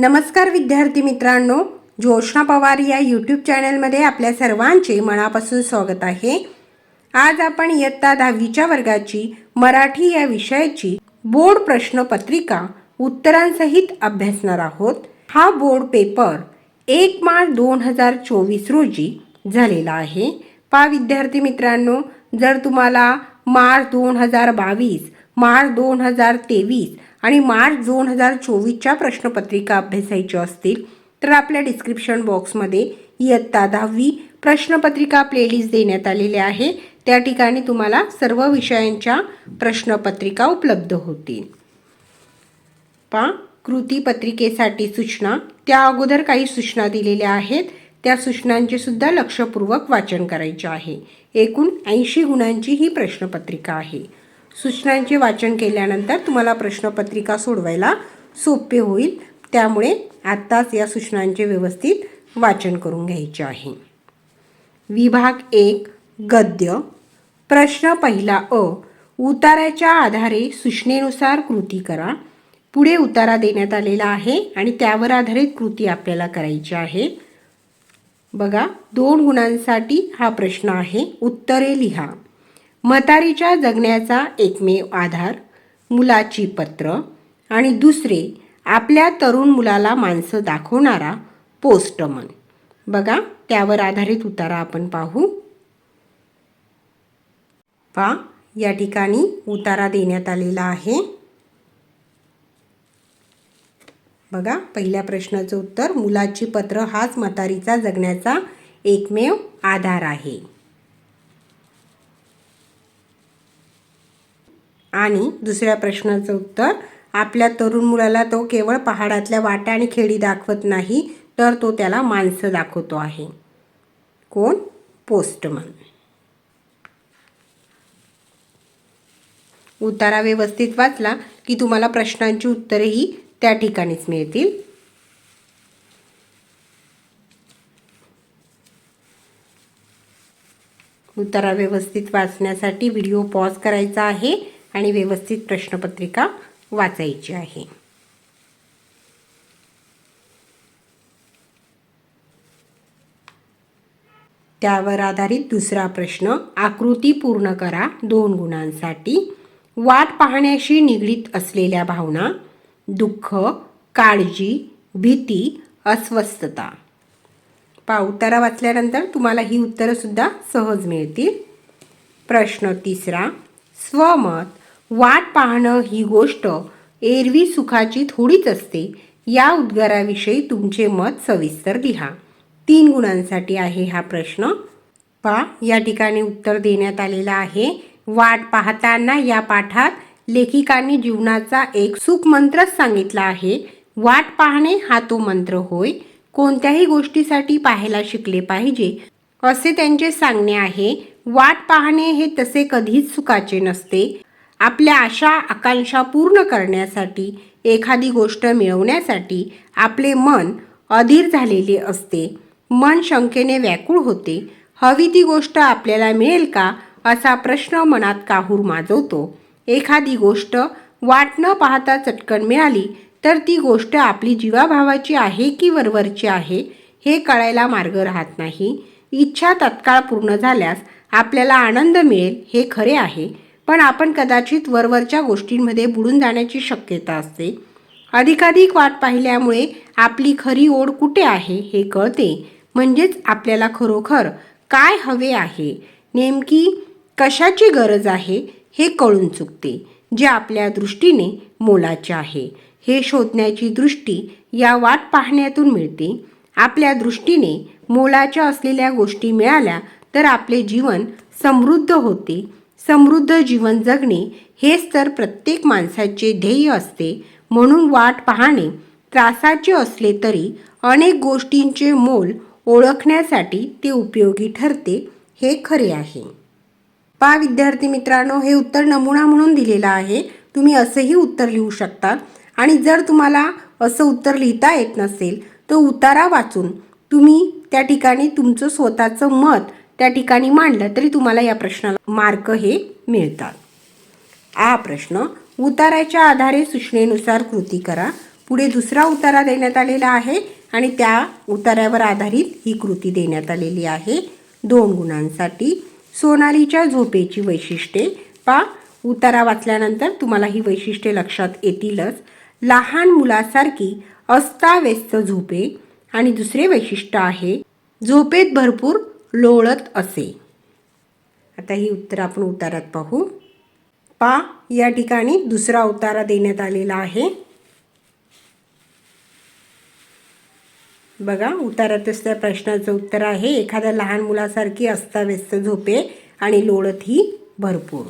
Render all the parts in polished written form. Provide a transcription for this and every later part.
नमस्कार विद्यार्थी मित्रांनो, जोशना पवार या यूट्यूब चॅनलमध्ये आपल्या सर्वांचे मनापासून स्वागत आहे। आज आपण इयत्ता 10वीच्या वर्गाची मराठी या विषयाची बोर्ड प्रश्नपत्रिका उत्तरांसहित अभ्यासणार आहोत। हा बोर्ड पेपर 1 मार्च 2024 रोजी झालेला आहे। पहा विद्यार्थी मित्रांनो, जर तुम्हाला मार्च 2022, मार्च 2023 आणि मार्च 2024च्या प्रश्नपत्रिका अभ्यासायच्या असतील तर आपल्या डिस्क्रिप्शन बॉक्समध्ये इयत्ता 10वी प्रश्नपत्रिका प्लेलिस्ट देण्यात आलेली आहे। त्या ठिकाणी तुम्हाला सर्व विषयांच्या प्रश्नपत्रिका उपलब्ध होतील। पहा, कृती पत्रिकेसाठी सूचना, त्या अगोदर काही सूचना दिलेल्या आहेत, त्या सूचनांचे सुद्धा लक्षपूर्वक वाचन करायचे आहे। एकूण 80 गुणांची ही प्रश्नपत्रिका आहे। सूचनांचे वाचन केल्यानंतर तुम्हाला प्रश्नपत्रिका सोडवायला सोपे होईल, त्यामुळे आत्ताच या सूचनांचे व्यवस्थित वाचन करून घ्यायचे आहे। विभाग 1 गद्य, प्रश्न पहिला अ, उताराच्या आधारे सूचनेनुसार कृती करा। पुढे उतारा देण्यात आलेला आहे आणि त्यावर आधारित कृती आपल्याला करायची आहे। बघा, 2 गुणांसाठी हा प्रश्न आहे। उत्तरे लिहा। म्हातारीच्या जगण्याचा एकमेव आधार, मुलाची पत्र, आणि दुसरे आपल्या तरुण मुलाला माणसं दाखवणारा पोस्टमन। बघा, त्यावर आधारित उतारा आपण पाहू। पहा, या ठिकाणी उतारा देण्यात आलेला आहे। बघा, पहिल्या प्रश्नाचं उत्तर, मुलाची पत्र हाच म्हातारीचा जगण्याचा एकमेव आधार आहे। आणि दुसऱ्या प्रश्नाचं उत्तर, आपल्या तरुण मुलाला तो केवळ पहाडातल्या वाटा आणि खेडी दाखवत नाही, तर तो त्याला माणसं दाखवतो आहे। कोण? पोस्टमन। उतारा व्यवस्थित वाचला की तुम्हाला प्रश्नांची उत्तरेही त्या ठिकाणीच मिळतील। उतारा व्यवस्थित वाचण्यासाठी व्हिडिओ पॉज करायचा आहे आणि व्यवस्थित प्रश्नपत्रिका वाचायची आहे। त्यावर आधारित दुसरा प्रश्न, आकृती पूर्ण करा 2 गुणांसाठी। वाट पाहण्याशी निगडीत असलेल्या भावना, दुःख, काळजी, भीती, अस्वस्थता। पहा, उतारा वाचल्यानंतर तुम्हाला ही उत्तरं सुद्धा सहज मिळतील। प्रश्न तिसरा, स्वमत, वाट पाहणं ही गोष्ट एरवी सुखाची थोडीच असते, या उद्गाराविषयी तुमचे मत सविस्तर लिहा। 3 गुणांसाठी आहे हा प्रश्न। पहा, या ठिकाणी उत्तर देण्यात आलेलं आहे। वाट पाहताना या पाठात लेखिकांनी जीवनाचा एक सुखमंत्रच सांगितला आहे। वाट पाहणे हा तो मंत्र होय। कोणत्याही गोष्टीसाठी पाहायला शिकले पाहिजे असे त्यांचे सांगणे आहे। वाट पाहणे हे तसे कधीच सुखाचे नसते। आपल्या आशा आकांक्षा पूर्ण करण्यासाठी, एखादी गोष्ट मिळवण्यासाठी आपले मन अधीर झालेले असते। मन शंकेने व्याकुळ होते। हवी ती गोष्ट आपल्याला मिळेल का असा प्रश्न मनात काहूर माजवतो। एखादी गोष्ट वाट न पाहता चटकन मिळाली तर ती गोष्ट आपली जीवाभावाची आहे की वरवरची आहे हे कळायला मार्ग राहत नाही। इच्छा तत्काळ पूर्ण झाल्यास आपल्याला आनंद मिळेल हे खरे आहे, पण आपण कदाचित वरवरच्या गोष्टींमध्ये बुडून जाण्याची शक्यता असते। अधिकाधिक वाट पाहिल्यामुळे आपली खरी ओढ कुठे आहे हे कळते, म्हणजेच आपल्याला खरोखर काय हवे आहे, नेमकी कशाची गरज आहे हे कळून चुकते, जे आपल्या दृष्टीने मोलाचे आहे। हे शोधण्याची दृष्टी या वाट पाहण्यातून मिळते। आपल्या दृष्टीने मोलाच्या असलेल्या गोष्टी मिळाल्या तर आपले जीवन समृद्ध होते। समृद्ध जीवन जगणे हेच तर प्रत्येक माणसाचे ध्येय असते। म्हणून वाट पाहणे त्रासाचे असले तरी अनेक गोष्टींचे मोल ओळखण्यासाठी ते उपयोगी ठरते हे खरे आहे। पहा विद्यार्थी मित्रांनो, हे उत्तर नमुना म्हणून दिलेलं आहे। तुम्ही असेही उत्तर लिहू शकता, आणि जर तुम्हाला असं उत्तर लिहिता येत नसेल तर उतारा वाचून तुम्ही त्या ठिकाणी तुमचं स्वतःचं मत त्या ठिकाणी मांडलं तरी तुम्हाला या प्रश्नाला मार्क हे मिळतात। हा प्रश्न, उताराच्या आधारे सूचनेनुसार कृती करा। पुढे दुसरा उतारा देण्यात आलेला आहे आणि त्या उतार्यावर आधारित ही कृती देण्यात आलेली आहे 2 गुणांसाठी. सोनालीच्या झोपेची वैशिष्ट्ये. उतारा वाचल्यानंतर तुम्हाला ही वैशिष्ट्ये लक्षात येतीलच. लहान मुलासारखी अस्ताव्यस्त झोपे आणि दुसरे वैशिष्ट्य आहे झोपेत भरपूर लोळत असे. आता ही उत्तर आपण उतारात पाहू. या ठिकाणी दुसरा उतारा देण्यात आलेला आहे. बघा, उतारातच त्या प्रश्नाचं उत्तर आहे एखाद्या लहान मुलासारखी अस्ताव्यस्त झोपे आणि लोळत ही भरपूर.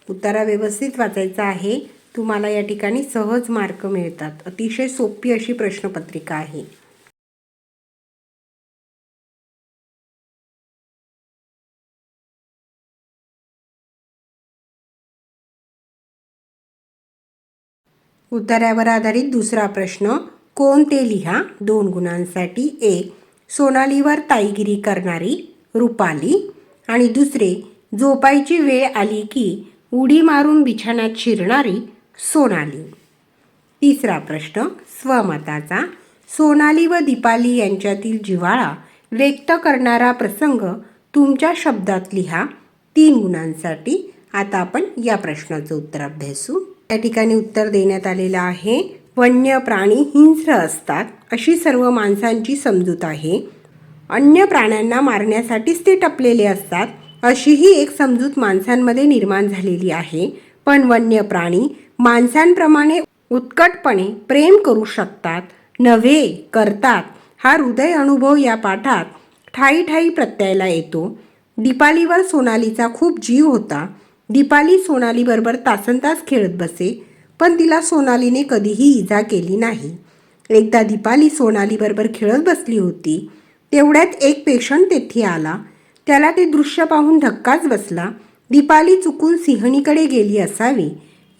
उतारा व्यवस्थित वाचायचा आहे. तुम्हाला या ठिकाणी सहज मार्क मिळतात. अतिशय सोपी अशी प्रश्नपत्रिका आहे. उतार्यावर आधारित दुसरा प्रश्न. कोणते लिहा 2 गुणांसाठी. 1. सोनालीवर ताईगिरी करणारी रुपाली आणि दुसरे झोपायची वेळ आली की उडी मारून बिछाण्यात शिरणारी सोनाली. तिसरा प्रश्न स्वमताचा. सोनाली व दीपाली यांच्यातील जिव्हाळा व्यक्त करणारा प्रसंग तुमच्या शब्दात लिहा 3 गुणांसाठी. आता आपण या प्रश्नाचं उत्तर अभ्यासू. या ठिकाणी उत्तर देण्यात आलेलं आहे. वन्य प्राणी हिंस्र असतात अशी सर्व माणसांची समजूत आहे. अन्य प्राण्यांना मारण्यासाठीच ते टपलेले असतात अशीही एक समजूत माणसांमध्ये निर्माण झालेली आहे. पण वन्य प्राणी माणसांप्रमाणे उत्कटपणे प्रेम करू शकतात, नव्हे करतात हा हृदय अनुभव या पाठात ठाई ठाई प्रत्ययाला येतो. दीपालीवर सोनालीचा खूप जीव होता. दीपाली सोनालीबरोबर तासनतास खेळत बसे, पण तिला सोनालीने कधीही इजा केली नाही. एकदा दीपाली सोनालीबरोबर खेळत बसली होती. तेवढ्यात एक पेशंट तेथे आला. त्याला ते दृश्य पाहून धक्काच बसला. दीपाली चुकून सिंहणीकडे गेली असावी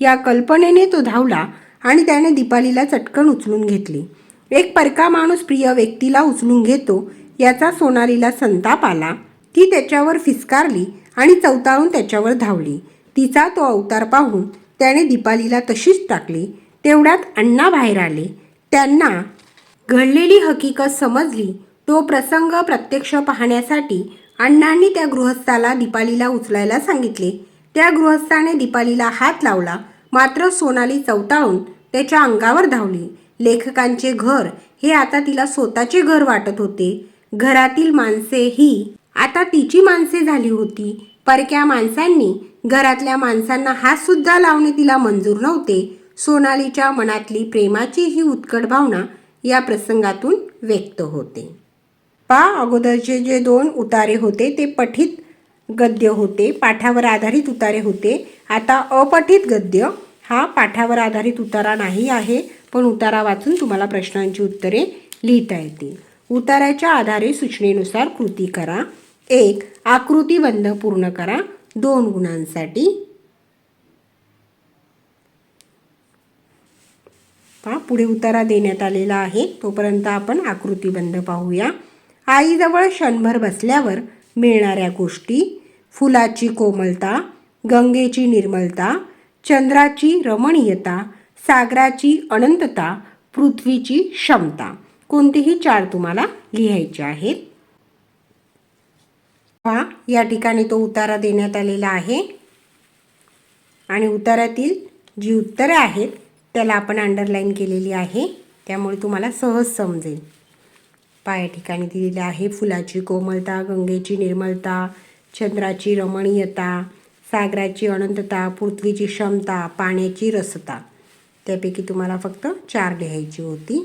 या कल्पनेने तो धावला आणि त्याने दीपालीला चटकन उचलून घेतले. एक परका माणूस प्रिय व्यक्तीला उचलून घेतो याचा सोनालीला संताप आला. ती त्याच्यावर फिसकारली आणि चवताळून त्याच्यावर धावली. तिचा तो अवतार पाहून त्याने दीपालीला तशीच टाकली. तेवढ्यात अण्णा बाहेर आले. त्यांना घडलेली हकीकत समजली. तो प्रसंग प्रत्यक्ष पाहण्यासाठी अण्णांनी त्या गृहस्थाला दीपालीला उचलायला सांगितले. त्या गृहस्थाने दीपालीला हात लावला, मात्र सोनाली चवताळून त्याच्या अंगावर धावली. लेखकांचे घर हे आता तिला स्वतःचे घर वाटत होते. घरातील माणसे ही आता तिची माणसे झाली होती. परक्या माणसांनी घरातल्या माणसांना हात सुद्धा लावणे तिला मंजूर नव्हते. सोनालीच्या मनातली प्रेमाची ही उत्कट भावना या प्रसंगातून व्यक्त होते. अगोदरचे जे 2 उतारे होते ते पठित गद्य होते, पाठावर आधारित उतारे होते. आता अपठित गद्य हा पाठावर आधारित उतारा नाही आहे, पण उतारा वाचून तुम्हाला प्रश्नांची उत्तरे लिहिता येतील. उताऱ्याच्या आधारे सूचनेनुसार कृती करा. 1. आकृतीबंध पूर्ण करा 2 गुणांसाठी. पुढे उतारा देण्यात आलेला आहे, तोपर्यंत आपण आकृतीबंध पाहूया. आईजवळ क्षणभर बसल्यावर मिळणाऱ्या गोष्टी. फुलाची कोमलता, गंगेची निर्मलता, चंद्राची रमणीयता, सागराची अनंतता, पृथ्वीची क्षमता. कोणतेही 4 तुम्हाला लिहायचे आहेत. या ठिकाणी तो उतारा देण्यात आलेला आहे आणि उतारातील जी उत्तरे आहेत त्याला आपण अंडरलाईन केलेली आहे, त्यामुळे तुम्हाला सहज समजेल. या ठिकाणी दिलेले आहे फुलाची कोमलता, गंगेची निर्मलता, चंद्राची रमणीयता, सागराची अनंतता, पृथ्वीची क्षमता, पाण्याची रसता. त्यापैकी तुम्हाला फक्त 4 लिहायची होती.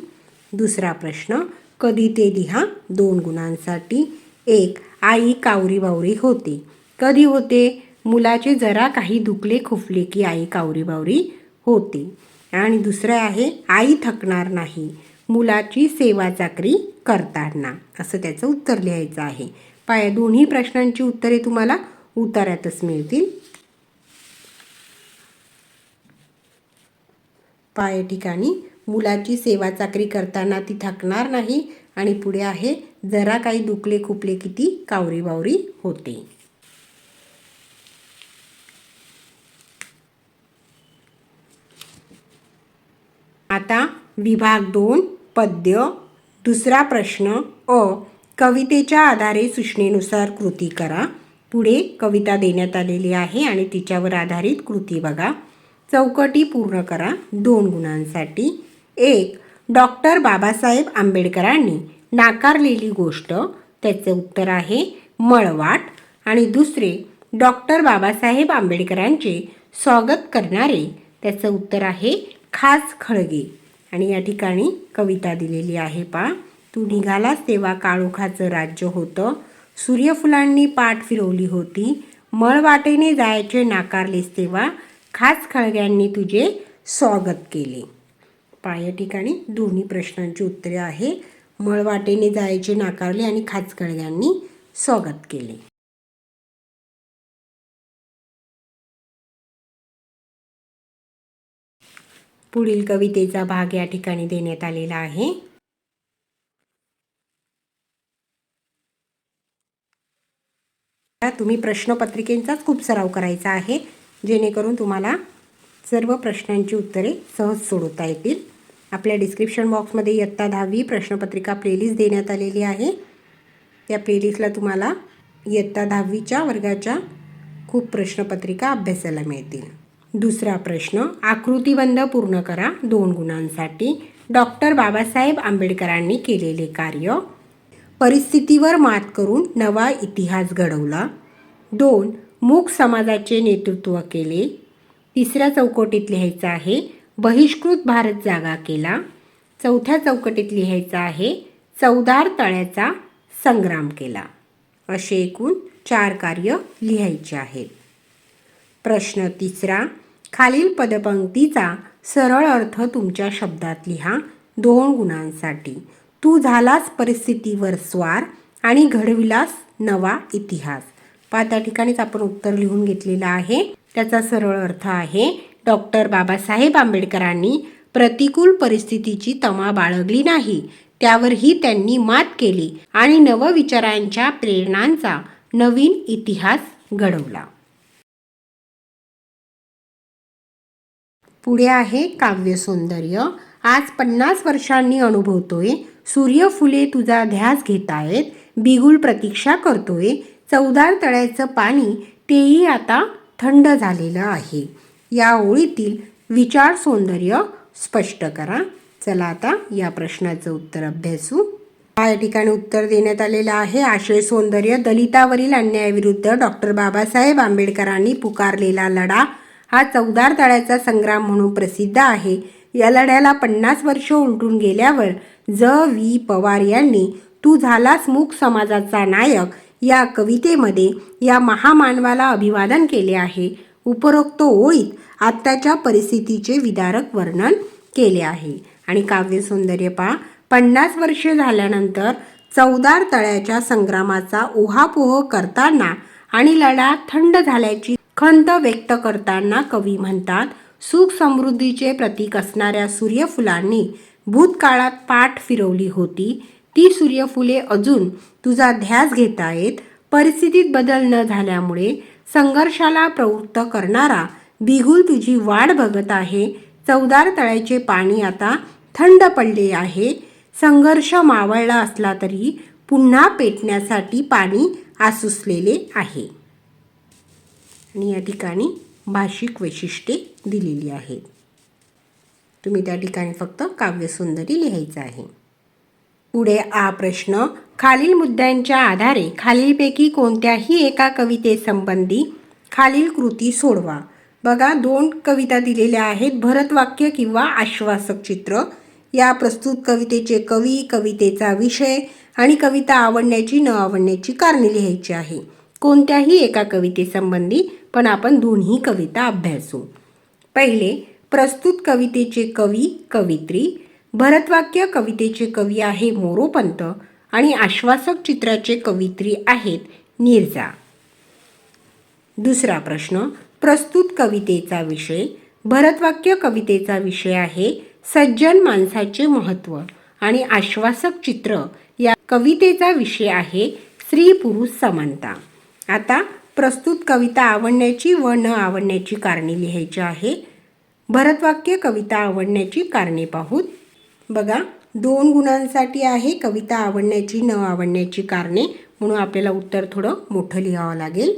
दुसरा प्रश्न कधी ते लिहा 2 गुणांसाठी. 1. आई कावरीबावरी होते. कधी होते? मुलाचे जरा काही दुखले खुपले की आई कावरीबावरी होते. आणि दुसरं आहे आई थकणार नाही मुलाची सेवा चाकरी करताना. असं त्याचं उत्तर लिहायचं आहे. दोन्ही प्रश्नांची उत्तरे तुम्हाला उतार्यातच मिळतील. या ठिकाणी मुलाची सेवा चाकरी करताना ती थकणार नाही आणि पुढे आहे जरा काही दुखले खुपले की ती कावरीबावरी होते. आता विभाग 2 पद्य. दुसरा प्रश्न अ. कवितेच्या आधारे सूचनेनुसार कृती करा. पुढे कविता देण्यात आलेली आहे आणि तिच्यावर आधारित कृती बघा. चौकटी पूर्ण करा 2 गुणांसाठी. 1. डॉक्टर बाबासाहेब आंबेडकरांनी नाकारलेली गोष्ट, त्याचे उत्तर आहे मळवाट. आणि दुसरे, डॉक्टर बाबासाहेब आंबेडकरांचे स्वागत करणारे, त्याचं उत्तर आहे खास खळगे. आणि या ठिकाणी कविता दिलेली आहे पहा. तू निघालास तेव्हा काळोखाचं राज्य होतं, सूर्यफुलांनी पाठ फिरवली होती, मळवाटेने जायचे नाकारलेस तेव्हा खास खळग्यांनी तुझे स्वागत केले. पहा या ठिकाणी दोन्ही प्रश्नांची उत्तरे आहे. मळवाटेने जायचे नाकारले आणि खास खळग्यांनी स्वागत केले. पुढील कवितेचा भाग या ठिकाणी देण्यात आलेला आहे. तुम्ही प्रश्नपत्रिकेचाच खूप सराव करायचा आहे, जेणेकरून तुम्हाला सर्व प्रश्नांची उत्तरे सहज सोडवता येतील. आपल्या डिस्क्रिप्शन बॉक्समध्ये इयत्ता 10वी प्रश्नपत्रिका प्लेलिस्ट देण्यात आलेली आहे. त्या प्लेलिस्टला तुम्हाला इयत्ता 10वीच्या वर्गाच्या खूप प्रश्नपत्रिका अभ्यासायला मिळतील. दुसरा प्रश्न आकृतिबंध पूर्ण करा 2 गुणांसाठी. डॉक्टर बाबासाहेब आंबेडकरांनी केलेले कार्य. परिस्थितीवर मात करून नवा इतिहास घडवला. 2. मूक समाजाचे नेतृत्व केले. तिसऱ्या चौकटीत लिहायचं आहे बहिष्कृत भारत जागा केला. चौथ्या चौकटीत लिहायचं आहे चौदार तळ्याचा संग्राम केला. असे एकूण 4 कार्य लिहायचे आहेत. प्रश्न तिसरा खालील पदपंक्तीचा सरळ अर्थ तुमच्या शब्दात लिहा 2 गुणांसाठी. तू झालास परिस्थितीवर स्वार आणि घडविलास नवा इतिहास. पहा त्या ठिकाणीच आपण उत्तर लिहून घेतलेलं आहे. त्याचा सरळ अर्थ आहे डॉक्टर बाबासाहेब आंबेडकरांनी प्रतिकूल परिस्थितीची तमा बाळगली नाही, त्यावरही त्यांनी मात केली आणि नवविचारांच्या प्रेरणांचा नवीन इतिहास घडवला. पुढे आहे काव्य सौंदर्य. आज 50 वर्षांनी अनुभवतोय, सूर्यफुले तुझा ध्यास घेतायत, बिगुल प्रतीक्षा करतोय, चौदार तळ्याचं पाणी तेही आता थंड झालेलं आहे. या ओळीतील विचार सौंदर्य स्पष्ट करा. चला आता या प्रश्नाचं उत्तर अभ्यासू. या ठिकाणी उत्तर देण्यात आलेलं आहे आशय सौंदर्य. दलितावरील अन्यायाविरुद्ध डॉक्टर बाबासाहेब आंबेडकरांनी पुकारलेला लढा हा चौदार तळ्याचा संग्राम म्हणून प्रसिद्ध आहे. या लढ्याला 50 वर्ष उलटून गेल्यावर ज.वी. पवार यांनी तू झालास मूक समाजाचा नायक या कवितेमध्ये या महामानवाला अभिवादन केले आहे. उपरोक्त ओळीत आत्ताच्या परिस्थितीचे विदारक वर्णन केले आहे. आणि काव्य सौंदर्य पहा. 50 वर्षे झाल्यानंतर चौदार तळ्याच्या संग्रामाचा ओहापोह करताना आणि लढा थंड झाल्याची खंत व्यक्त करताना कवी म्हणतात, सुख समृद्धीचे प्रतीक असणाऱ्या सूर्यफुलांनी भूतकाळात पाठ फिरवली होती. ती सूर्यफुले अजून तुझा ध्यास घेतायत. परिस्थितीत बदल न झाल्यामुळे संघर्षाला प्रवृत्त करणारा बिगुल तुझी वाट बघत आहे. चौदार तळ्याचे पाणी आता थंड पडले आहे. संघर्ष मावळला असला तरी पुन्हा पेटण्यासाठी पाणी आसुसलेले आहे. आणि या ठिकाणी भाषिक वैशिष्ट्ये दिलेली आहेत. तुम्ही त्या ठिकाणी फक्त काव्यसुंदरी लिहायचं आहे. पुढे आ प्रश्न खालील मुद्द्यांच्या आधारे खालीलपैकी कोणत्याही एका कवितेसंबंधी खालील कृती सोडवा. बघा 2 कविता दिलेल्या आहेत. भरतवाक्य किंवा आश्वासक चित्र. या प्रस्तुत कवितेचे कवी, कवितेचा विषय आणि कविता आवडण्याची न आवडण्याची कारणे लिहायची आहे. कोणत्याही एका कवितेसंबंधी, पण आपण दोन्ही कविता अभ्यासू. पहिले प्रस्तुत कवितेचे कवी, कवित्री. भरतवाक्य कवितेचे कवी आहे मोरोपंत आणि आश्वासक चित्राचे कवित्री आहेत नीरजा. दुसरा प्रश्न प्रस्तुत कवितेचा विषय. भरतवाक्य कवितेचा विषय आहे सज्जन माणसाचे महत्त्व आणि आश्वासक चित्र या कवितेचा विषय आहे स्त्री पुरुष समानता. आता प्रस्तुत कविता आवडण्याची व न आवडण्याची कारणे लिहायची आहे. भरतवाक्य कविता आवडण्याची कारणे पाहूत. बघा 2 गुणांसाठी आहे कविता आवडण्याची न आवडण्याची कारणे, म्हणून आपल्याला उत्तर थोडं मोठं लिहावं लागेल.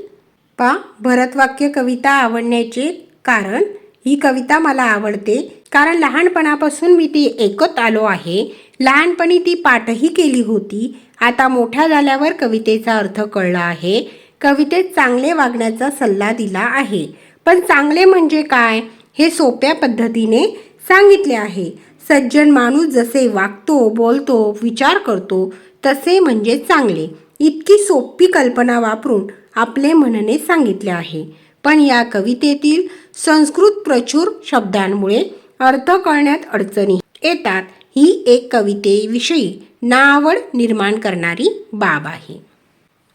भरतवाक्य कविता आवडण्याचे कारण, ही कविता मला आवडते कारण लहानपणापासून मी ती ऐकत आलो आहे. लहानपणी ती पाठही केली होती. आता मोठ्या झाल्यावर कवितेचा अर्थ कळला आहे. कवितेत चांगले वागण्याचा सल्ला दिला आहे. पण चांगले म्हणजे काय हे सोप्या पद्धतीने सांगितले आहे. सज्जन माणूस जसे वागतो, बोलतो, विचार करतो तसे म्हणजे चांगले. इतकी सोपी कल्पना वापरून आपले म्हणणे सांगितले आहे. पण या कवितेतील संस्कृत प्रचूर शब्दांमुळे अर्थ कळण्यात अडचणी येतात. ही एक कवितेविषयी नाआवड निर्माण करणारी बाब आहे.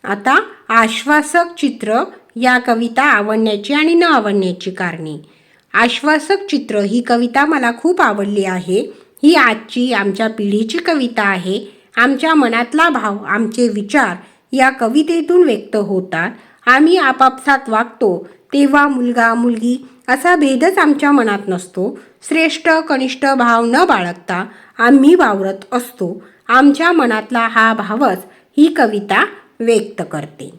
आता आश्वासक चित्र या कविता आवडण्याची आणि न आवडण्याची कारणे. आश्वासक चित्र ही कविता मला खूप आवडली आहे. ही आजची आमच्या पिढीची कविता आहे. आमच्या मनातला भाव, आमचे विचार या कवितेतून व्यक्त होतात. आम्ही आपापसात वागतो तेव्हा मुलगा मुलगी असा भेदच आमच्या मनात नसतो. श्रेष्ठ कनिष्ठ भाव न बाळगता आम्ही वावरत असतो. आमच्या मनातला हा भावच ही कविता व्यक्त करते.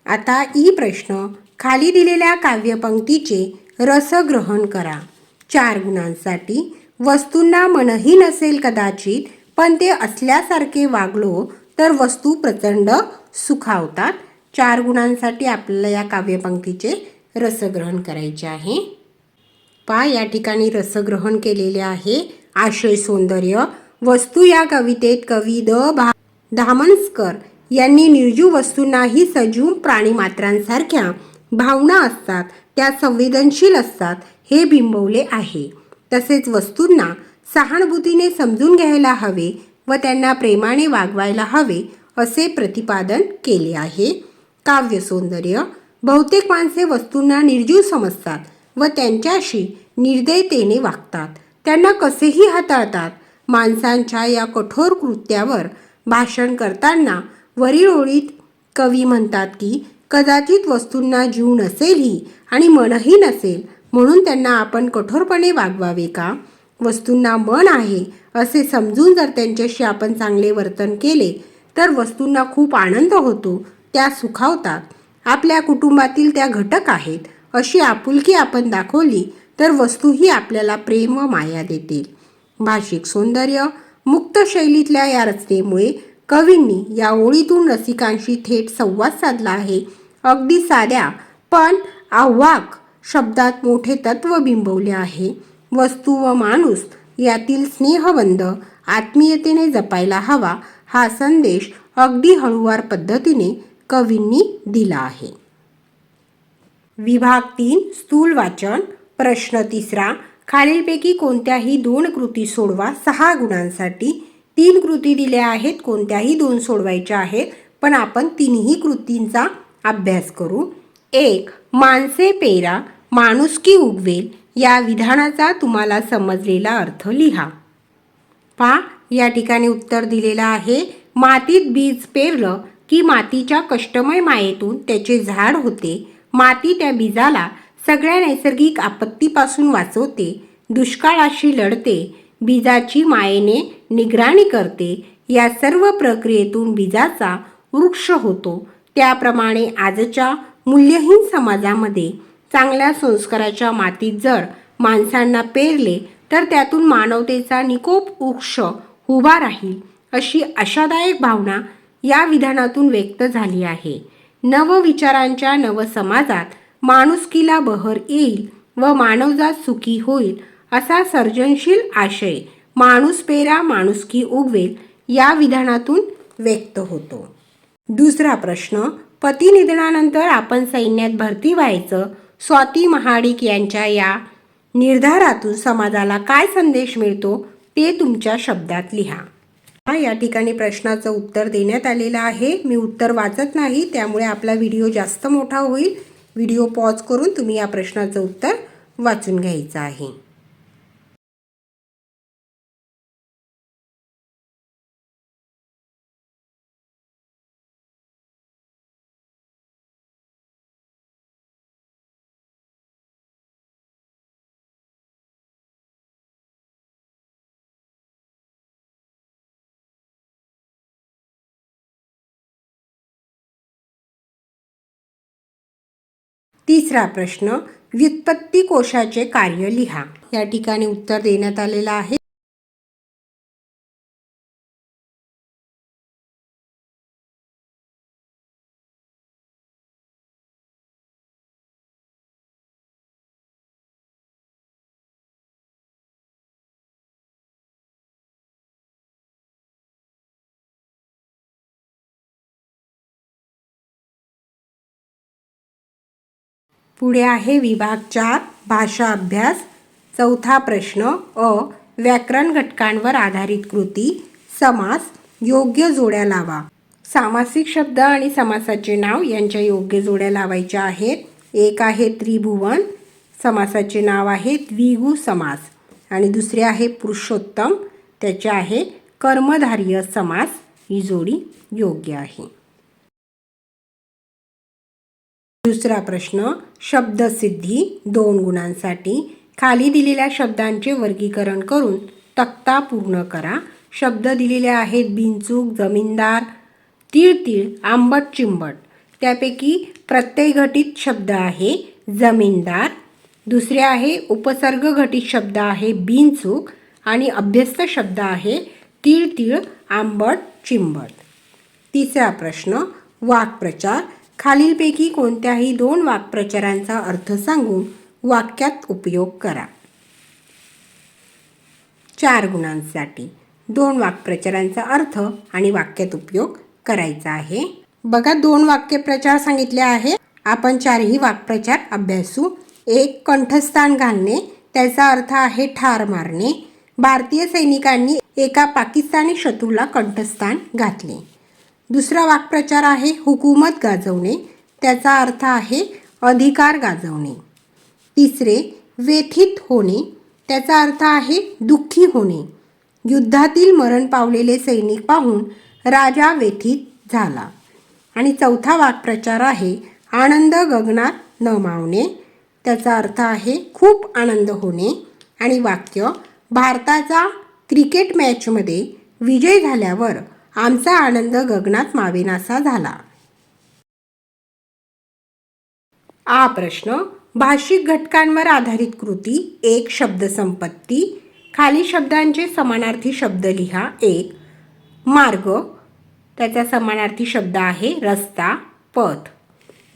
आता ई प्रश्न, खाली दिलेल्या काव्यपंक्तीचे रसग्रहण करा. 4 गुणांसाठी, वस्तूंना मनही नसेल कदाचित, पण ते असल्यासारखे वागलो तर वस्तू प्रचंड सुखावतात. 4 गुणांसाठी आपल्याला या काव्यपंक्तीचे रसग्रहण करायचे आहे. या ठिकाणी रसग्रहण केलेले आहे. आशय सौंदर्य. वस्तू या कवितेत कवी धामणकर यांनी निर्जीव वस्तूंनाही सजीव प्राणीमात्रांसारख्या भावना असतात, त्या संवेदनशील असतात हे बिंबवले आहे. तसेच वस्तूंना सहानुभूतीने समजून घ्यायला हवे व त्यांना प्रेमाने वागवायला हवे असे प्रतिपादन केले आहे. काव्य सौंदर्य. बहुतेक माणसे वस्तूंना निर्जीव समजतात व त्यांच्याशी निर्दयतेने वागतात, त्यांना कसेही हाताळतात. माणसांच्या या कठोर कृत्यावर भाषण करताना वरील ओळीत कवी म्हणतात की कदाचित वस्तूंना जीव नसेलही आणि मनही नसेल, म्हणून त्यांना आपण कठोरपणे वागवावे का? वस्तूंना मन आहे असे समजून जर त्यांच्याशी आपण चांगले वर्तन केले तर वस्तूंना खूप आनंद होतो, त्या सुखावतात. आपल्या कुटुंबातील त्या घटक आहेत अशी आपुलकी आपण दाखवली तर वस्तूही आपल्याला प्रेम व माया देतील. भाषिक सौंदर्य. मुक्त शैलीतल्या या रचनेमुळे कवींनी या ओळीतून रसिकांशी थेट संवाद साधला आहे. अगदी साध्या पण आव्हाक शब्दात मोठे तत्व बिंबवले आहे. वस्तू व माणूस यातील स्नेहबंध आत्मीयतेने जपायला हवा, हा संदेश अगदी हळूवार पद्धतीने कवींनी दिला आहे. विभाग 3 स्थूल वाचन. प्रश्न 3, खालीलपैकी कोणत्याही 2 कृती सोडवा. 6 गुणांसाठी 3 कृती दिल्या आहेत, कोणत्याही 2 सोडवायच्या आहेत, पण आपण तिन्ही कृतींचा अभ्यास करू. 1. माणसे पेरा माणुसकी उगवेल या विधानाचा तुम्हाला समजलेला अर्थ लिहा. या ठिकाणी उत्तर दिलेलं आहे. मातीत बीज पेरलं की मातीच्या कष्टमय मायेतून त्याचे झाड होते. माती त्या बीजाला सगळ्या नैसर्गिक आपत्तीपासून वाचवते, दुष्काळाशी लढते, बीजाची मायेने निगराणी करते. या सर्व प्रक्रियेतून बीजाचा वृक्ष होतो. त्याप्रमाणे आजच्या मूल्यहीन समाजामध्ये चांगल्या संस्काराच्या मातीत जर माणसांना पेरले तर त्यातून मानवतेचा निकोप वृक्ष उभा राहील, अशी आशादायक भावना या विधानातून व्यक्त झाली आहे. नवविचारांच्या नवसमाजात माणुसकीला बहर येईल व मानवजात सुखी होईल असा सर्जनशील आशय माणूस पेरा माणुसकी उगवेल या विधानातून व्यक्त होतो. दुसरा प्रश्न, पतिनिधनानंतर आपण सैन्यात भरती व्हायचं. स्वाती महाडिक यांच्या या निर्धारातून समाजाला काय संदेश मिळतो ते तुमच्या शब्दात लिहा. या ठिकाणी प्रश्नाचं उत्तर देण्यात आलेलं आहे. मी उत्तर वाचत नाही, त्यामुळे आपला व्हिडिओ जास्त मोठा होईल. व्हिडिओ पॉज करून तुम्ही या प्रश्नाचं उत्तर वाचून घ्यायचं आहे. तिसरा प्रश्न, व्युत्पत्ती कोशाचे कार्य लिहा. या ठिकाणी उत्तर देण्यात आलेलं आहे. पुढे आहे विभाग 4 भाषा अभ्यास. चौथा प्रश्न अ, व्याकरण घटकांवर आधारित कृती, समास, योग्य जोड्या लावा. सामासिक शब्द आणि समासाचे नाव यांच्या योग्य जोड्या लावायच्या आहेत. एक आहे त्रिभुवन, समासाचे नाव आहे द्विगु समास. आणि दुसरे आहे पुरुषोत्तम, त्याचे आहे कर्मधारय समास. ही जोडी योग्य आहे. दुसरा प्रश्न, शब्दसिद्धी 2 गुणांसाठी. खाली दिलेल्या शब्दांचे वर्गीकरण करून तक्ता पूर्ण करा. शब्द दिलेले आहेत बिनचूक, जमीनदार, तीळ, आंबट, चिंबट. त्यापैकी प्रत्यय घटित शब्द आहे जमीनदार. दुसरे आहे उपसर्ग घटित शब्द आहे बिनचूक. आणि अभ्यस्त शब्द आहे तीळ, आंबट, चिंबट. तिसरा प्रश्न, वाक्प्रचार. खालीलपैकी कोणत्याही 2 वाक्प्रचारांचा अर्थ सांगून वाक्यात उपयोग करा. 4 गुणांसाठी 2 वाक्प्रचारांचा अर्थ आणि वाक्यात उपयोग करायचा आहे. बघा 2 वाक्यप्रचार सांगितले आहेत. आपण 4ही वाक्प्रचार अभ्यासू. 1, कंठस्थान घालणे. त्याचा अर्थ आहे ठार मारणे. भारतीय सैनिकांनी एका पाकिस्तानी शत्रूला कंठस्थान घातले. दुसरा वाक्प्रचार आहे हुकूमत गाजवणे. त्याचा अर्थ आहे अधिकार गाजवणे. तिसरे, व्यथित होणे. त्याचा अर्थ आहे दुःखी होणे. युद्धातील मरण पावलेले सैनिक पाहून राजा व्यथित झाला. आणि चौथा वाक्प्रचार आहे आनंद गगनात न मावणे. त्याचा अर्थ आहे खूप आनंद होणे. आणि वाक्य, भारताचा क्रिकेट मॅचमध्ये विजय झाल्यावर आमचा आनंद गगनात मावेनासा झाला. आ प्रश्न, भाषिक घटकांवर आधारित कृती. 1, शब्दसंपत्ती. खाली शब्दांचे समानार्थी शब्द लिहा. 1, मार्ग. त्याचा समानार्थी शब्द आहे रस्ता, पथ.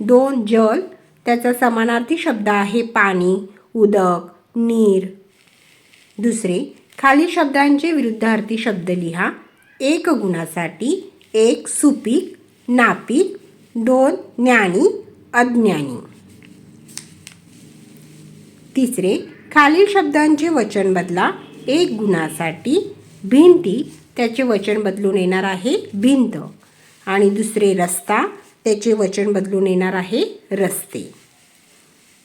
2, जल. त्याचा समानार्थी शब्द आहे पाणी, उदक, नीर. दुसरे, खालील शब्दांचे विरुद्धार्थी शब्द लिहा. 1 गुणासाठी. 1, सुपीक, नापीक. 2, ज्ञानी, अज्ञानी. तिसरे, खालील शब्दांचे वचन बदला. 1 गुणासाठी भिंती, त्याचे वचन बदलून येणार आहे भिंत. आणि दुसरे, रस्ता, त्याचे वचन बदलून येणार आहे रस्ते.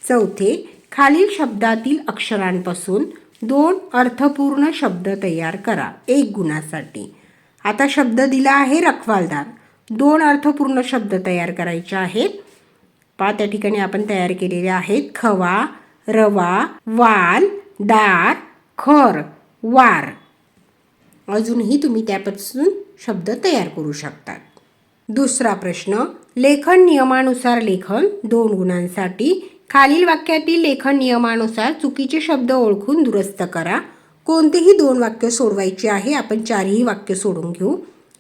चौथे, खालील शब्दातील अक्षरांपासून 2 अर्थपूर्ण शब्द तयार करा. 1 गुणासाठी. आता शब्द दिला आहे रखवालदार. 2 अर्थपूर्ण शब्द तयार करायचे आहेत. त्या ठिकाणी आपण तयार केलेले आहेत खवा, रवा, वाल, दार, खर, वार. अजूनही तुम्ही त्यापासून शब्द तयार करू शकतात. दुसरा प्रश्न, लेखन नियमानुसार लेखन 2 गुणांसाठी. खालील वाक्यातील लेखन नियमानुसार चुकीचे शब्द ओळखून दुरुस्त करा. कोणतेही 2 वाक्य सोडवायची आहे. आपण 4ही वाक्य सोडून घेऊ.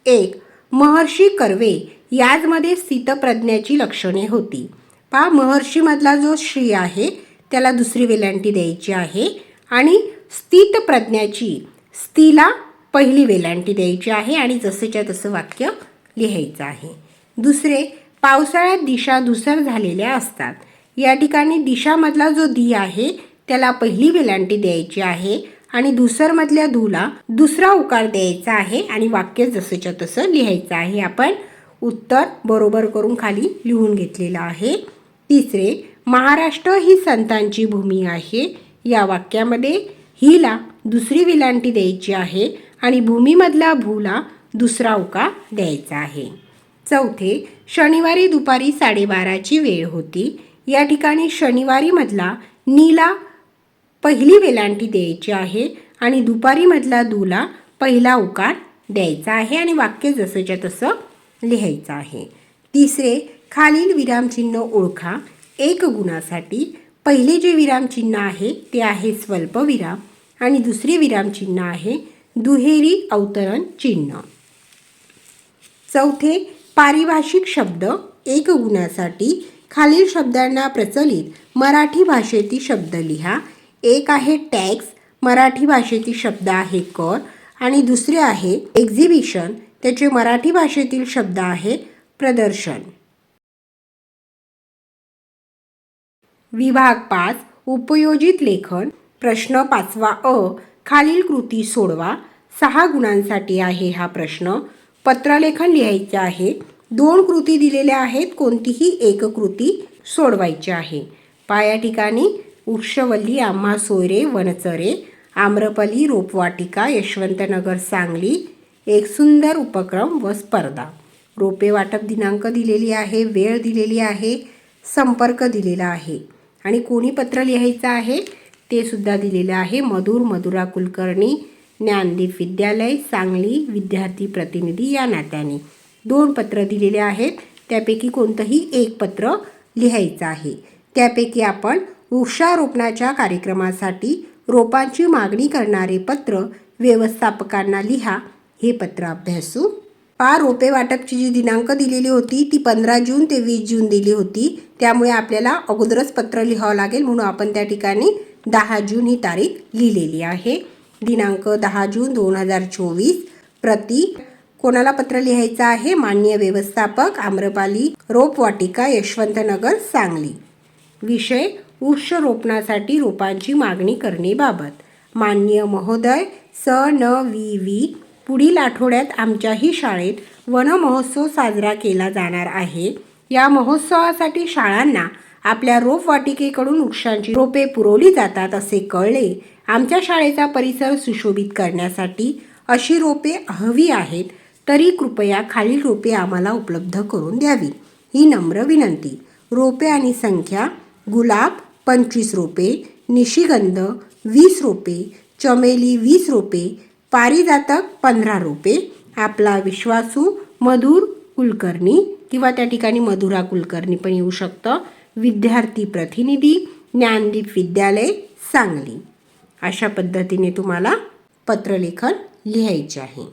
1, महर्षी कर्वे याजमध्ये स्थितप्रज्ञाची लक्षणे होती. महर्षीमधला जो श्री आहे त्याला दुसरी वेलांटी द्यायची आहे. आणि स्थितप्रज्ञाची स्त्रीला पहिली वेलांटी द्यायची आहे. आणि जसेच्या तसं वाक्य लिहायचं आहे. दुसरे, पावसाळ्यात दिशा धुसर झालेल्या असतात. या ठिकाणी दिशामधला जो दी आहे त्याला पहिली वेलांटी द्यायची आहे. आणि धुसरमधल्या धूला दुसरा उकार द्यायचा आहे. आणि वाक्य जसंच्या तसं लिहायचं आहे. आपण उत्तर बरोबर करून खाली लिहून घेतलेलं आहे. तिसरे, महाराष्ट्र ही संतांची भूमी आहे. या वाक्यामध्ये हिला दुसरी वेलांटी द्यायची आहे. आणि भूमीमधला भूला दुसरा उकार द्यायचा आहे. चौथे, शनिवारी दुपारी 12:30ची वेळ होती. या ठिकाणी शनिवारीमधला नीला पहिली वेलांटी द्यायची आहे. आणि दुपारीमधला दूला पहिला उकार द्यायचा आहे. आणि वाक्य जसंच्या तसं लिहायचं आहे. तिसरे, खालील विरामचिन्ह ओळखा. 1 गुणासाठी पहिले जे विरामचिन्ह आहे ते आहे स्वल्पविराम आणि दुसरे विरामचिन्ह आहे दुहेरी अवतरण चिन्ह. चौथे, पारिभाषिक शब्द 1 गुणासाठी खालील शब्दांना प्रचलित मराठी भाषेतील शब्द लिहा. एक आहे टॅक्स, मराठी भाषेतील शब्द आहे कर, आणि दुसरे आहे एक्झिबिशन, त्याचे मराठी भाषेतील शब्द आहे प्रदर्शन. विभाग 5 उपयोजित लेखन. प्रश्न 5 अ, खालील कृती सोडवा. 6 गुणांसाठी आहे हा प्रश्न. पत्रलेखन लिहायचे आहे. 2 कृती दिलेल्या आहेत, कोणतीही एक कृती सोडवायची आहे. या ठिकाणी वृक्षवल्ली आम्हा सोयरे वनचरे, आम्रपली रोपवाटिका यशवंतनगर सांगली, एक सुंदर उपक्रम व स्पर्धा. रोपे वाटप दिनांक दिलेली आहे, वेळ दिलेली आहे, संपर्क दिलेला आहे आणि कोणी पत्र लिहायचं आहे ते सुद्धा दिलेलं आहे. मधुरा कुलकर्णी, ज्ञानदीप विद्यालय सांगली, विद्यार्थी प्रतिनिधी या नात्याने. 2 पत्र दिलेले आहेत, त्यापैकी कोणतंही एक पत्र लिहायचं आहे. त्यापैकी आपण वृक्षारोपणाच्या कार्यक्रमासाठी रोपांची मागणी करणारे पत्र व्यवस्थापकांना लिहा हे पत्र अभ्यासू. रोपे वाटपची जी दिनांक दिलेली होती ती 15 जून ते 20 जून दिली होती, त्यामुळे आपल्याला अगोदरच पत्र लिहावं लागेल, म्हणून आपण त्या ठिकाणी 10 जून ही तारीख लिहिलेली आहे. दिनांक 10 जून 2024. प्रति कोणाला पत्र लिहायचं आहे? माननीय व्यवस्थापक, आम्रपाली रोपवाटिका यशवंतनगर सांगली. विषय वृक्षारोपणासाठी रोपांची मागणी करण्याबाबत. माननीय महोदय स न वी, पुढील आठवड्यात आमच्याही शाळेत वन महोत्सव साजरा केला जाणार आहे. या महोत्सवासाठी शाळांना आपल्या रोपवाटिकेकडून वृक्षांची रोपे पुरवली जातात असे कळले. आमच्या शाळेचा परिसर सुशोभित करण्यासाठी अशी रोपे हवी आहेत, तरी कृपया खालील रोपे आम्हाला उपलब्ध करून द्यावी ही नम्र विनंती. रोपे आणि संख्या: गुलाब 25 रोपे, निशिगंध 20 रोपे, चमेली 20 रोपे, पारिजातक 15 रोपे. आपला विश्वासू मधुर कुलकर्णी किंवा त्या ठिकाणी मधुरा कुलकर्णी पण येऊ शकतं. विद्यार्थी प्रतिनिधी, ज्ञानदीप विद्यालय सांगली. अशा पद्धतीने तुम्हाला पत्रलेखन लिहायचे आहे.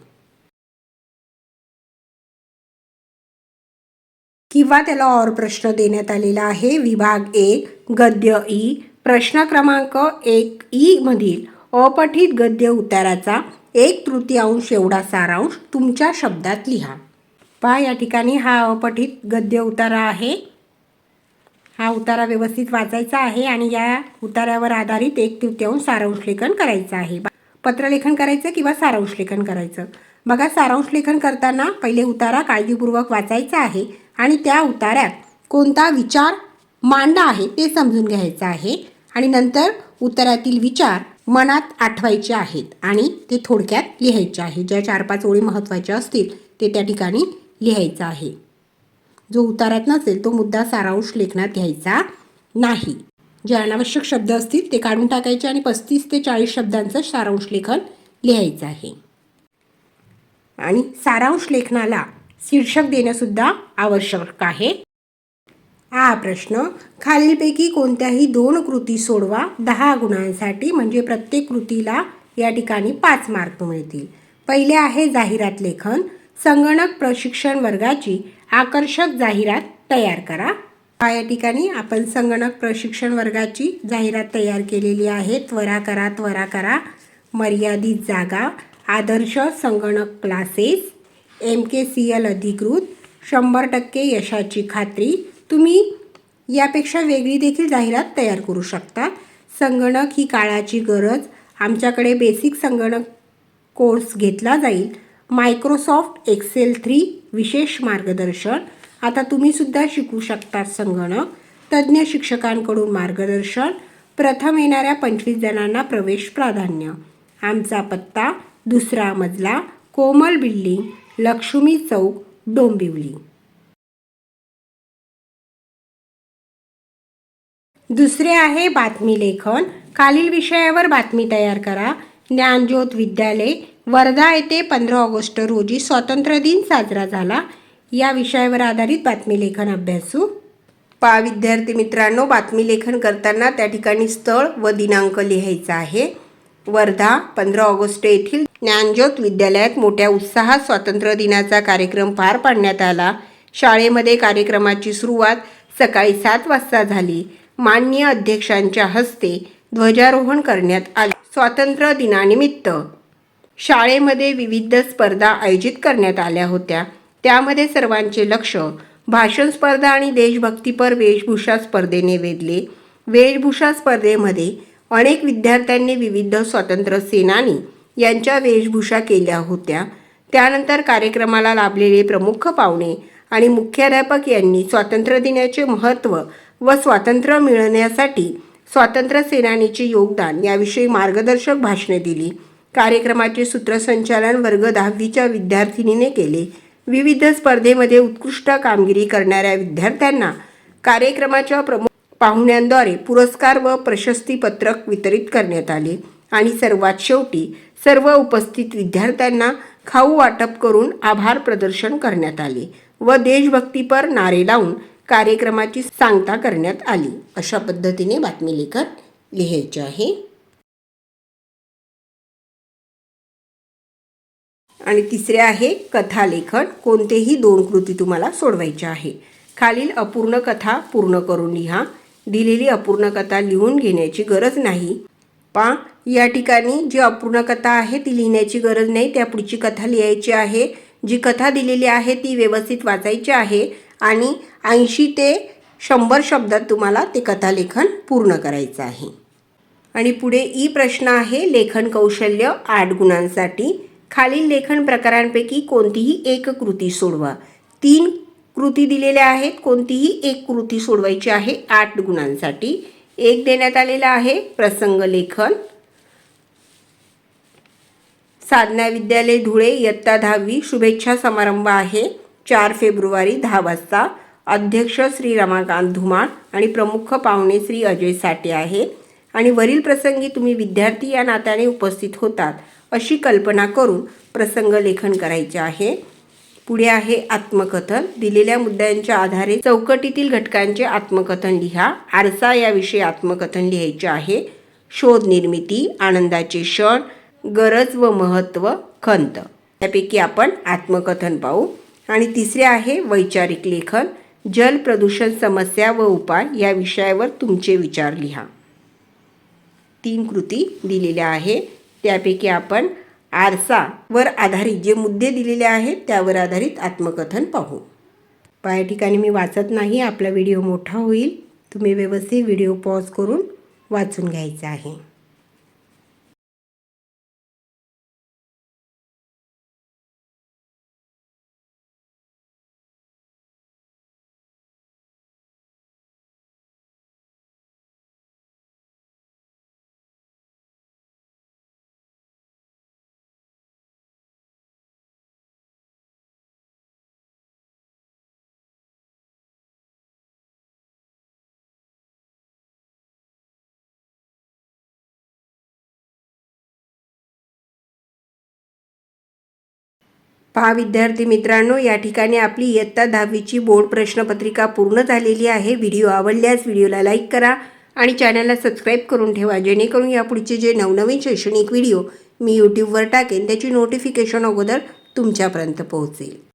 किंवा त्याला और प्रश्न देण्यात आलेला आहे. विभाग 1 गद्य ई. प्रश्न क्रमांक 1 ई मधील अपठित गद्य उताराचा 1/3 एवढा सारांश तुमच्या शब्दात लिहा. या ठिकाणी हा अपठित गद्य उतारा आहे. हा उतारा व्यवस्थित वाचायचा आहे आणि या उतार्यावर आधारित 1/3 सारांश लेखन करायचं आहे. पत्रलेखन करायचं किंवा सारांश लेखन करायचं. बघा, सारांश लेखन करताना पहिले उतारा काळजीपूर्वक वाचायचा आहे आणि त्या उतार्यात कोणता विचार मांडला आहे ते समजून घ्यायचं आहे आणि नंतर उतार्यातील विचार मनात आठवायचे आहेत आणि ते थोडक्यात लिहायचे आहे. ज्या 4-5 ओळी महत्त्वाच्या असतील ते त्या ठिकाणी लिहायचं आहे. जो उतारात नसेल तो मुद्दा सारांश लेखनात घ्यायचा नाही. जे अनावश्यक शब्द असतील ते काढून टाकायचे आणि 35 ते 40 शब्दांचं सारांश लेखन लिहायचं आहे. आणि सारांश लेखनाला शीर्षक देणं सुद्धा आवश्यक आहे. हा प्रश्न खालीलपैकी कोणत्याही 2 कृती सोडवा 10 गुणांसाठी, म्हणजे प्रत्येक कृतीला या ठिकाणी 5 मार्क मिळतील. पहिले आहे जाहिरात लेखन. संगणक प्रशिक्षण वर्गाची आकर्षक जाहिरात तयार करा. या ठिकाणी आपण संगणक प्रशिक्षण वर्गाची जाहिरात तयार केलेली आहे. त्वरा करा, मर्यादित जागा, आदर्श संगणक क्लासेस, MKCL अधिकृत, 100% यशाची खात्री. तुम्ही यापेक्षा वेगळी देखील जाहिरात तयार करू शकता. संगणक ही काळाची गरज. आमच्याकडे बेसिक संगणक कोर्स घेतला जाईल. मायक्रोसॉफ्ट एक्सेल 3 विशेष मार्गदर्शन. आता तुम्ही सुद्धा शिकू शकता संगणक. तज्ज्ञ शिक्षकांकडून मार्गदर्शन. प्रथम येणाऱ्या 25 जणांना प्रवेश प्राधान्य. आमचा पत्ता 2रा मजला, कोमल बिल्डिंग, लक्ष्मी चौक, डोंबिवली. दुसरे आहे बातमी लेखन. खालील विषयावर बातमी तयार करा. ज्ञानज्योत विद्यालय वर्धा येथे 15 ऑगस्ट रोजी स्वातंत्र्य दिन साजरा झाला. या विषयावर आधारित बातमी लेखन अभ्यासू. पहा विद्यार्थी मित्रांनो, बातमी लेखन करताना त्या ठिकाणी स्थळ व दिनांक लिहायचा आहे। वर्धा 15 ऑगस्ट येथील ज्ञानज्योत विद्यालयात मोठ्या उत्साहात स्वातंत्र्य दिनाचा कार्यक्रम पार पाडण्यात आला। शाळेमध्ये कार्यक्रमाची सुरुवात सकाळी 7 वाजता झाली। माननीय अध्यक्षांच्या हस्ते ध्वजारोहण करण्यात आले। स्वातंत्र्य दिनानिमित्त शाळेमध्ये विविध स्पर्धा आयोजित करण्यात आल्या होत्या। त्यामध्ये सर्वांचे लक्ष भाषण स्पर्धा आणि देशभक्तीपर वेशभूषा स्पर्धेने वेधले। वेशभूषा स्पर्धेमध्ये अनेक विद्यार्थ्यांनी विविध स्वातंत्र्य सेनानी यांच्या वेशभूषा केल्या होत्या। त्यानंतर कार्यक्रमाला लाभलेले प्रमुख पाहुणे आणि मुख्याध्यापक यांनी स्वातंत्र्य दिनाचे महत्त्व व स्वातंत्र्य मिळवण्यासाठी स्वातंत्र्य सेनानीचे योगदान याविषयी मार्गदर्शक भाषणे दिली। कार्यक्रमाचे सूत्रसंचालन वर्ग 10वीच्या विद्यार्थिनीने केले। विविध स्पर्धेमध्ये उत्कृष्ट कामगिरी करणाऱ्या विद्यार्थ्यांना कार्यक्रमाच्या प्रमुख पाहुण्यांद्वारे पुरस्कार व प्रशस्तीपत्रक वितरित करण्यात आले आणि सर्वात शेवटी सर्व उपस्थित विद्यार्थ्यांना खाऊ वाटप करून आभार प्रदर्शन करण्यात आले व देशभक्तीपर नारे लावून कार्यक्रमाची सांगता करण्यात आली। अशा पद्धतीने बातमी लेखन लिहायचे आहे। आणि तिसरे आहे कथा लेखन। कोणतेही 2 कृती तुम्हाला सोडवायच्या आहे। खालील अपूर्ण कथा पूर्ण करून लिहा। दिलेली अपूर्ण कथा लिहून घेण्याची गरज नाही। पहा या ठिकाणी जी अपूर्ण कथा आहे ती लिहिण्याची गरज नाही, त्या पुढची कथा लिहायची आहे। जी कथा दिलेली आहे ती व्यवस्थित वाचायची आहे आणि 80 ते 100 शब्दात तुम्हाला ते कथालेखन पूर्ण करायचं आहे। आणि पुढे ई प्रश्न आहे लेखन कौशल्य 8 गुणांसाठी। खालील लेखन प्रकारांपैकी कोणतीही एक कृती सोडवा। 3 कृती दिलेल्या आहेत, कोणतीही एक कृती सोडवायची आहे 8 गुणांसाठी। एक देण्यात आलेला आहे प्रसंग लेखन। साधना विद्यालय धुळे इयत्ता 10वी शुभेच्छा समारंभ आहे 4 फेब्रुवारी 10 वाजता। अध्यक्ष श्री रमाकांत धुमाळ आणि प्रमुख पाहुणे श्री अजय साठे आहेत आणि वरील प्रसंगी तुम्ही विद्यार्थी या नात्याने उपस्थित होतात अशी कल्पना करून प्रसंग लेखन करायचे आहे। पुढे आहे आत्मकथन। दिलेल्या मुद्द्यांच्या आधारे चौकटीतील घटकांचे आत्मकथन लिहा। आरसा याविषयी आत्मकथन लिहायचे आहे। शोध निर्मिती, आनंदाचे क्षण, गरज व महत्त्व, खंत। त्यापैकी आपण आत्मकथन पाहू। आणि तिसरे आहे वैचारिक लेखन। जल प्रदूषण समस्या व उपाय या विषयावर तुमचे विचार लिहा। 3 कृती दिलेल्या आहेत, त्यापैकी आपण आरसावर आधारित जे मुद्दे दिलेले आहेत त्यावर आधारित आत्मकथन पाहू। या ठिकाणी मी वाचत नाही, आपला व्हिडिओ मोठा होईल, तुम्ही व्यवस्थित व्हिडिओ पॉज करून वाचून घ्यायचा आहे। पहा विद्यार्थी मित्रांनो, या ठिकाणी आपली इयत्ता 10वीची बोर्ड प्रश्नपत्रिका पूर्ण झालेली आहे। व्हिडिओ आवडल्यास व्हिडिओला लाईक करा आणि चॅनलला सबस्क्राईब करून ठेवा, जेणेकरून यापुढचे जे नवनवीन शैक्षणिक व्हिडिओ मी यूट्यूबवर टाकेन त्याची नोटिफिकेशन अगोदर तुमच्यापर्यंत पोहोचेल।